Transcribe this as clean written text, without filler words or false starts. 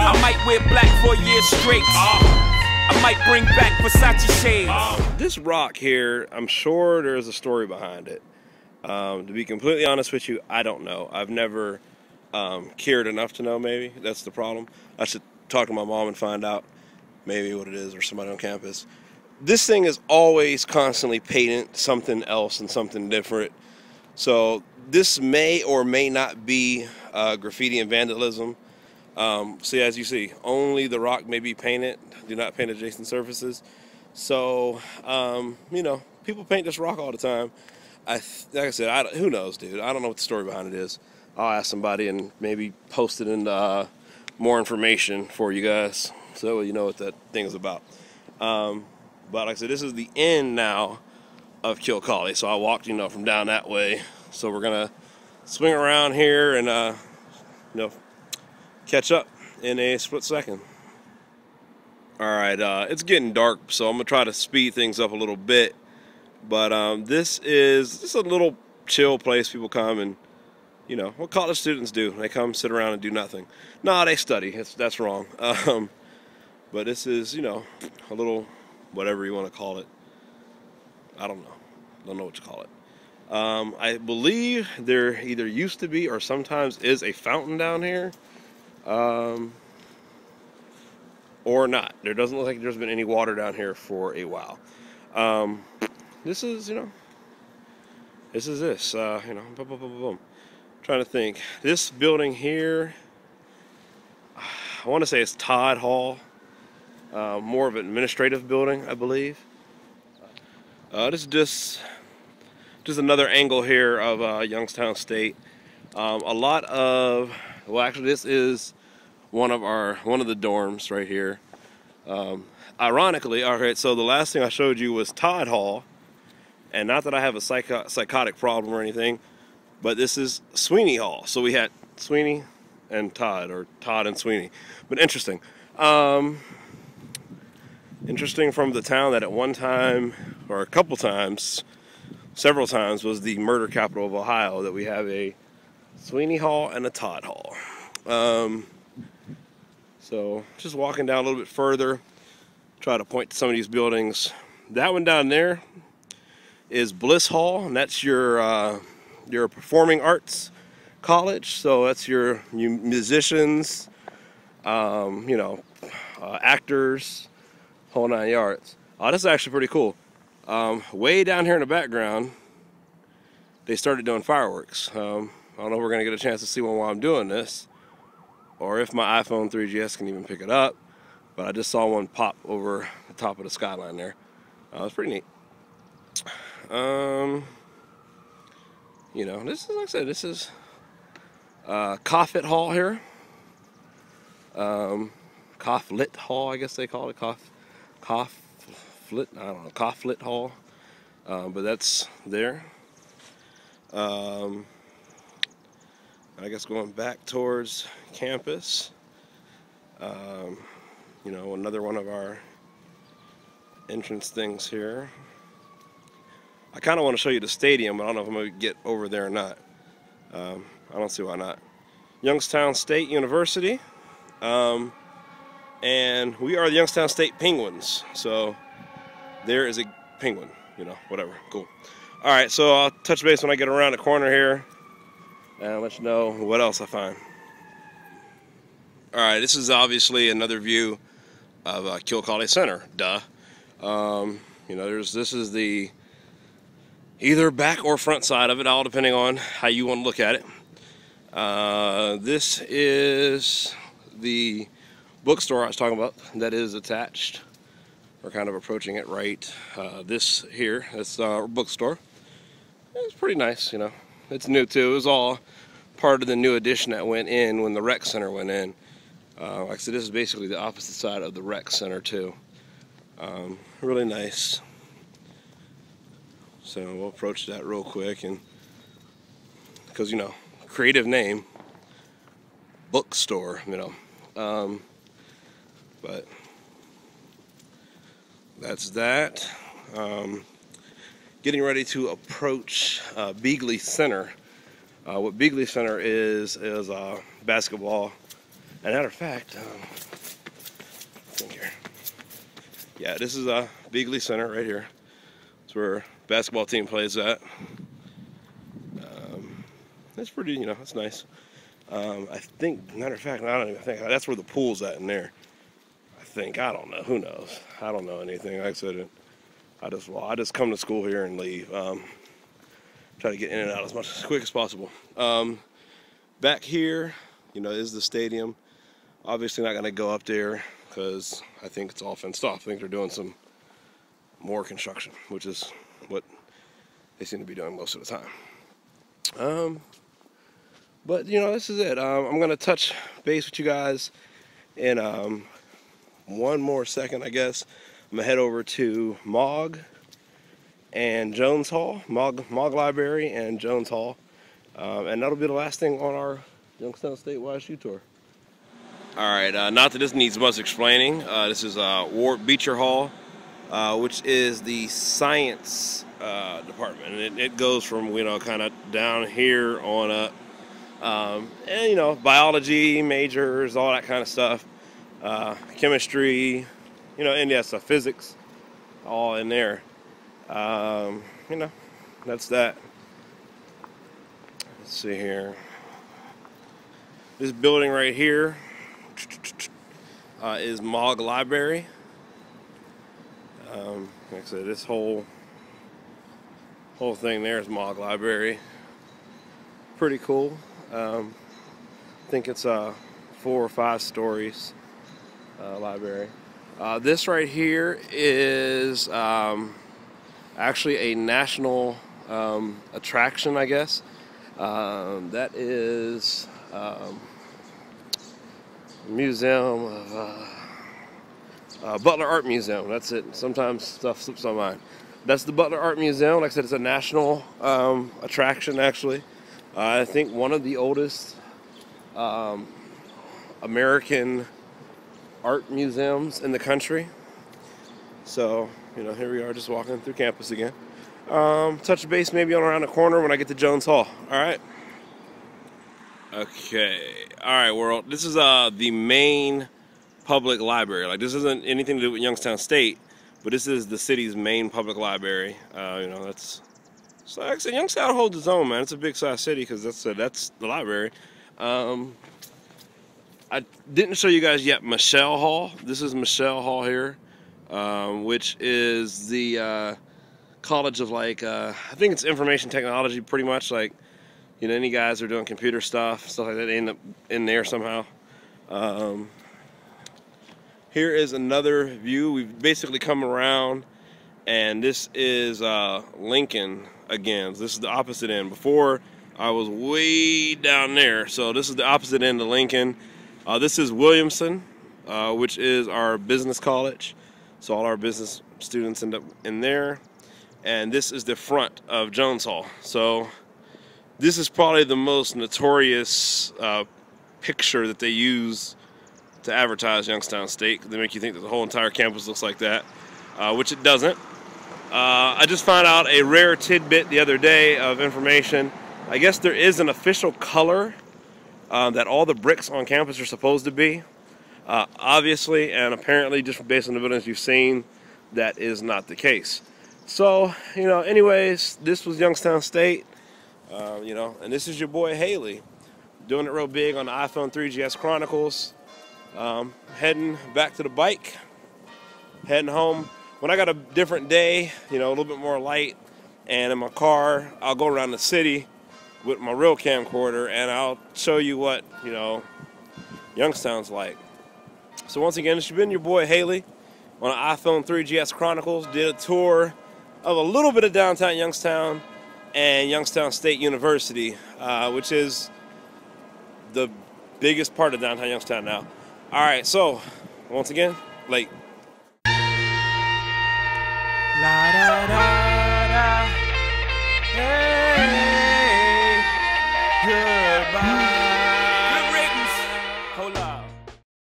I might wear black for a year straight. I might bring back Versace shades. This rock here, I'm sure there's a story behind it. To be completely honest with you, I don't know. I've never cared enough to know, maybe. That's the problem. I should talk to my mom and find out maybe what it is, or somebody on campus. This thing is always constantly painted something else and something different. So this may or may not be graffiti and vandalism. See, as you see, only the rock may be painted. Do not paint adjacent surfaces. So, you know, people paint this rock all the time. Like I said, who knows, dude? I don't know what the story behind it is. I'll ask somebody and maybe post it in more information for you guys, so you know what that thing is about. But like I said, this is the end now of Kilcawley. So I walked, you know, from down that way. So we're gonna swing around here and you know, catch up in a split second. All right, it's getting dark, so I'm gonna try to speed things up a little bit. But this is just a little chill place. People come and, you know, what college students do. They come sit around and do nothing. No, they study. That's wrong. But this is, you know, a little whatever you want to call it. I don't know. Don't know what to call it. I believe there either used to be or sometimes is a fountain down here. Or not. There doesn't look like there's been any water down here for a while. This is, you know, this is this. You know, boom, boom, boom, boom. Trying to think. This building here, I want to say it's Todd Hall. More of an administrative building, I believe. This is just another angle here of Youngstown State. A lot of, well, actually, this is one of the dorms right here. Ironically, all right. So the last thing I showed you was Todd Hall, and not that I have a psychotic problem or anything, but this is Sweeney Hall. So we had Sweeney and Todd, or Todd and Sweeney. But interesting. Interesting from the town that at one time, or a couple times, several times, was the murder capital of Ohio, that we have a Sweeney Hall and a Todd Hall. So just walking down a little bit further, try to point to some of these buildings. That one down there is Bliss Hall, and that's your performing arts college. So that's your musicians, you know, actors, whole 9 yards. Oh, this is actually pretty cool. Way down here in the background, they started doing fireworks. I don't know if we're gonna get a chance to see one while I'm doing this, or if my iPhone 3GS can even pick it up. But I just saw one pop over the top of the skyline there. It's pretty neat. You know, this is, like I said, this is Coffit Hall here. Cofflit Hall, I guess they call it. Cofflit, I don't know, Cofflit Hall. But that's there. I guess going back towards campus. You know, another one of our entrance things here. I kind of want to show you the stadium, but I don't know if I'm going to get over there or not. I don't see why not. Youngstown State University. And we are the Youngstown State Penguins. So there is a penguin, you know, whatever. Cool. All right, so I'll touch base when I get around the corner here and let you know what else I find. All right, this is obviously another view of Kilcawley Center. Duh. You know, this is the either back or front side of it, all depending on how you want to look at it. This is the bookstore I was talking about that is attached. We're kind of approaching it right. This here, that's our bookstore. It's pretty nice, you know. It's new too. It was all part of the new addition that went in when the rec center went in. Like I said, this is basically the opposite side of the rec center too. Really nice. So we'll approach that real quick, and because, you know, creative name, bookstore, you know. But that's that. Getting ready to approach Beagley Center. What Beagley Center is basketball As a matter of fact, I think here. Yeah, this is Beagley Center right here. It's where basketball team plays at. It's pretty, you know, it's nice. I think, matter of fact, I don't even think that's where the pool's at in there. I think, I don't know, who knows? I don't know anything. Like I said, I just come to school here and leave. Try to get in and out as quick as possible. Back here, you know, is the stadium. Obviously not going to go up there because I think it's all fenced off. I think they're doing some more construction, which is what they seem to be doing most of the time. But, you know, this is it. I'm going to touch base with you guys in one more second, I guess. I'm going to head over to Mogg and Jones Hall, Mogg Library and Jones Hall. And that'll be the last thing on our Youngstown State YSU tour. All right, not that this needs much explaining. This is Ward Beecher Hall, which is the science department. And it goes from, you know, kind of down here on up. And, you know, biology majors, all that kind of stuff, chemistry, you know, and yes, physics, all in there. You know, that's that. Let's see here. This building right here is Mogg Library. Like I said, this whole thing there is Mogg Library. Pretty cool. I think it's 4 or 5 stories library. This right here is actually a national attraction, I guess. That is Museum of Butler Art Museum. That's it. Sometimes stuff slips my mind. That's the Butler Art Museum. Like I said, it's a national attraction, actually. I think one of the oldest American art museums in the country. So, you know, here we are just walking through campus again. Touch base maybe on around the corner when I get to Jones Hall. All right. Okay. All right, world. This is the main public library. Like, this isn't anything to do with Youngstown State, but this is the city's main public library. You know, that's... So like I said, Youngstown holds its own, man. It's a big size city because that's the library. I didn't show you guys yet Michelle Hall. This is Michelle Hall here, which is the college of, like, I think it's information technology, pretty much. Like, you know, any guys are doing computer stuff like that, they end up in there somehow. Here is another view. We've basically come around, and this is Lincoln again. This is the opposite end. Before, I was way down there, so this is the opposite end of Lincoln. This is Williamson, which is our business college. So all our business students end up in there. And this is the front of Jones Hall. So this is probably the most notorious picture that they use to advertise Youngstown State. They make you think that the whole entire campus looks like that, which it doesn't. I just found out a rare tidbit the other day of information. I guess there is an official color that all the bricks on campus are supposed to be. Obviously, and apparently, just based on the buildings you've seen, that is not the case. So, you know, anyways, this was Youngstown State, you know, and this is your boy Haley, doing it real big on the iPhone 3GS Chronicles. Heading back to the bike, heading home. When I got a different day, you know, a little bit more light, and in my car, I'll go around the city with my real camcorder, and I'll show you what, you know, Youngstown's like. So once again, it's been your boy Haley on an iPhone 3GS Chronicles. Did a tour of a little bit of downtown Youngstown and Youngstown State University, which is the biggest part of downtown Youngstown now. All right, so once again, late.